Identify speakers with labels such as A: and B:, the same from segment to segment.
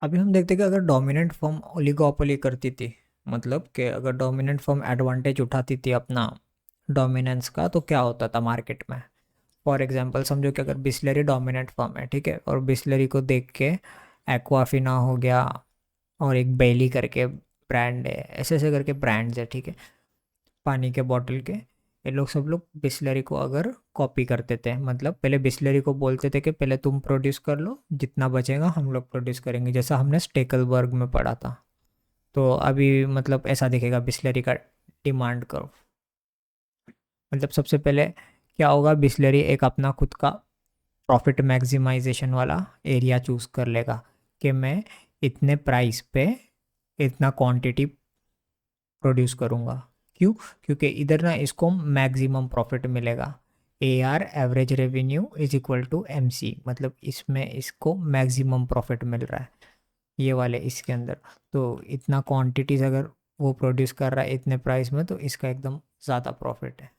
A: अभी हम देखते हैं कि अगर डोमिनेंट फर्म ओलिगोपोली करती थी, मतलब कि अगर डोमिनेंट फर्म एडवांटेज उठाती थी अपना डोमिनेंस का, तो क्या होता था मार्केट में। फॉर एग्जांपल समझो कि अगर बिस्लरी डोमिनेंट फर्म है, ठीक है, और बिस्लरी को देख के एक्वाफिना हो गया और एक बेली करके ब्रांड है, ऐसे ऐसे करके ब्रांड्स है, ठीक है, पानी के बॉटल के, ये लोग सब लोग बिस्लरी को अगर कॉपी करते थे, मतलब पहले बिस्लरी को बोलते थे कि पहले तुम प्रोड्यूस कर लो, जितना बचेगा हम लोग प्रोड्यूस करेंगे, जैसा हमने स्टेकलबर्ग में पढ़ा था। तो अभी मतलब ऐसा दिखेगा बिस्लरी का डिमांड कर्व। मतलब सबसे पहले क्या होगा, बिस्लरी एक अपना खुद का प्रॉफिट मैक्सिमाइजेशन वाला एरिया चूज कर लेगा कि मैं इतने प्राइस पे इतना क्वांटिटी प्रोड्यूस करूँगा। क्यों? क्योंकि इधर ना इसको मैक्सिमम प्रॉफिट मिलेगा। A R average revenue is equal to M C, मतलब इसमें इसको मैक्सिमम प्रॉफिट मिल रहा है ये वाले इसके अंदर। तो इतना क्वांटिटीज अगर वो प्रोड्यूस कर रहा है इतने प्राइस में, तो इसका एकदम ज़्यादा प्रॉफिट है।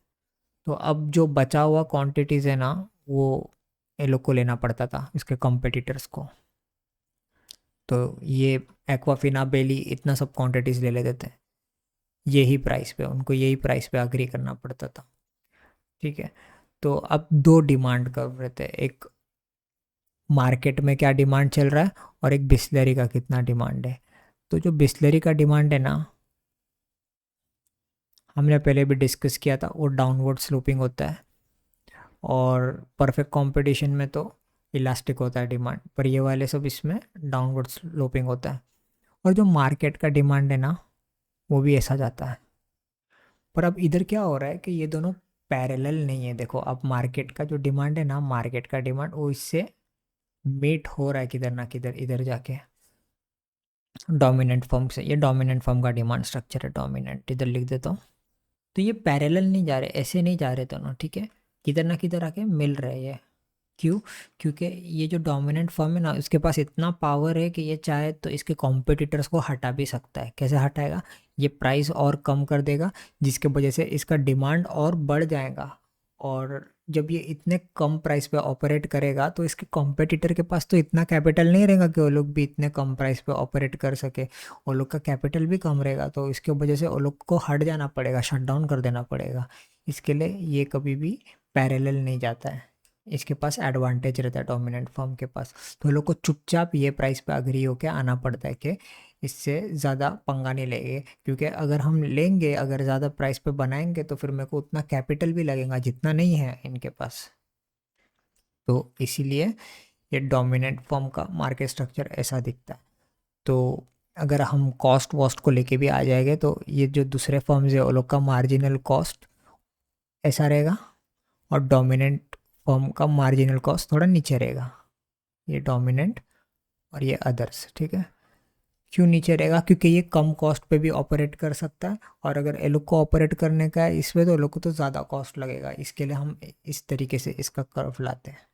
A: तो अब जो बचा हुआ क्वांटिटीज़ है ना, वो ये लोग को लेना पड़ता था, इसके कॉम्पिटिटर्स को। तो ये एक्वाफिना, बेली, इतना सब क्वांटिटीज़ ले लेते थे यही प्राइस पे, उनको यही प्राइस पे अग्री करना पड़ता था, ठीक है। तो अब दो डिमांड कर रहे थे, एक मार्केट में क्या डिमांड चल रहा है और एक बिस्लरी का कितना डिमांड है। तो जो बिस्लरी का डिमांड है ना, हमने पहले भी डिस्कस किया था, वो डाउनवर्ड स्लोपिंग होता है, और परफेक्ट कंपटीशन में तो इलास्टिक होता है डिमांड, पर ये वाले सब इसमें डाउनवर्ड स्लोपिंग होता है। और जो मार्केट का डिमांड है ना, वो भी ऐसा जाता है। पर अब इधर क्या हो रहा है कि ये दोनों पैरेलल नहीं है। देखो अब मार्केट का जो डिमांड है ना, मार्केट का डिमांड वो इससे मीट हो रहा है किधर ना किधर, इधर जाके डोमिनेंट फर्म से। ये डोमिनेंट फर्म का डिमांड स्ट्रक्चर है, डोमिनेंट इधर लिख देता हूँ। तो ये पैरेलल नहीं जा रहे, ऐसे नहीं जा रहे दोनों, ठीक है, किधर ना किधर आके मिल रहे हैं ये। क्यों? क्योंकि ये जो डोमिनेंट फर्म है ना, उसके पास इतना पावर है कि ये चाहे तो इसके कॉम्पिटिटर्स को हटा भी सकता है। कैसे हटाएगा? ये प्राइस और कम कर देगा, जिसके वजह से इसका डिमांड और बढ़ जाएगा। और जब ये इतने कम प्राइस पे ऑपरेट करेगा, तो इसके कॉम्पिटिटर के पास तो इतना कैपिटल नहीं रहेगा कि वो लोग भी इतने कम प्राइस पे ऑपरेट कर सके। वो लोग का कैपिटल भी कम रहेगा, तो इसके वजह से वो लोग को हट जाना पड़ेगा, शट डाउन कर देना पड़ेगा। इसके लिए ये कभी भी पैरेलल नहीं जाता है, इसके पास एडवांटेज रहता है डोमिनेंट फर्म के पास। तो लोग को चुपचाप ये प्राइस पे अग्री होके आना पड़ता है कि इससे ज़्यादा पंगा नहीं लेंगे, क्योंकि अगर हम लेंगे, अगर ज़्यादा प्राइस पे बनाएंगे, तो फिर मेरे को उतना कैपिटल भी लगेगा जितना नहीं है इनके पास। तो इसीलिए ये डोमिनेंट फर्म का मार्केट स्ट्रक्चर ऐसा दिखता है। तो अगर हम कॉस्ट वॉस्ट को लेके भी आ जाएंगे, तो ये जो दूसरे फर्म्स है वो लोग का मार्जिनल कॉस्ट ऐसा रहेगा, और डोमिनेंट फर्म का मार्जिनल कॉस्ट थोड़ा नीचे रहेगा। ये डोमिनेंट और ये अदर्स, ठीक है। क्यों नीचे रहेगा? क्योंकि ये कम कॉस्ट पे भी ऑपरेट कर सकता है, और अगर ये लोग को ऑपरेट करने का है इसमें, तो ये लोग को तो ज़्यादा कॉस्ट लगेगा। इसके लिए हम इस तरीके से इसका कर्व लाते हैं।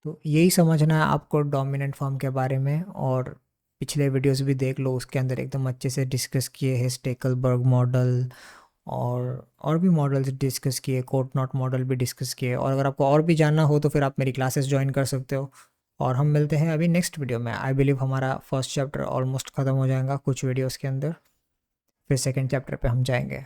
A: तो यही समझना है आपको डोमिनेंट फर्म के बारे में। और पिछले वीडियोस भी देख लो, उसके अंदर एकदम अच्छे से डिस्कस किए हैं स्टेकलबर्ग मॉडल, और भी मॉडल्स डिस्कस किए, कोट नॉट मॉडल भी डिस्कस किए। और अगर आपको और भी जानना हो तो फिर आप मेरी क्लासेस ज्वाइन कर सकते हो। और हम मिलते हैं अभी नेक्स्ट वीडियो में। आई बिलीव हमारा फर्स्ट चैप्टर ऑलमोस्ट ख़त्म हो जाएगा कुछ वीडियोस के अंदर, फिर सेकंड चैप्टर पे हम जाएंगे।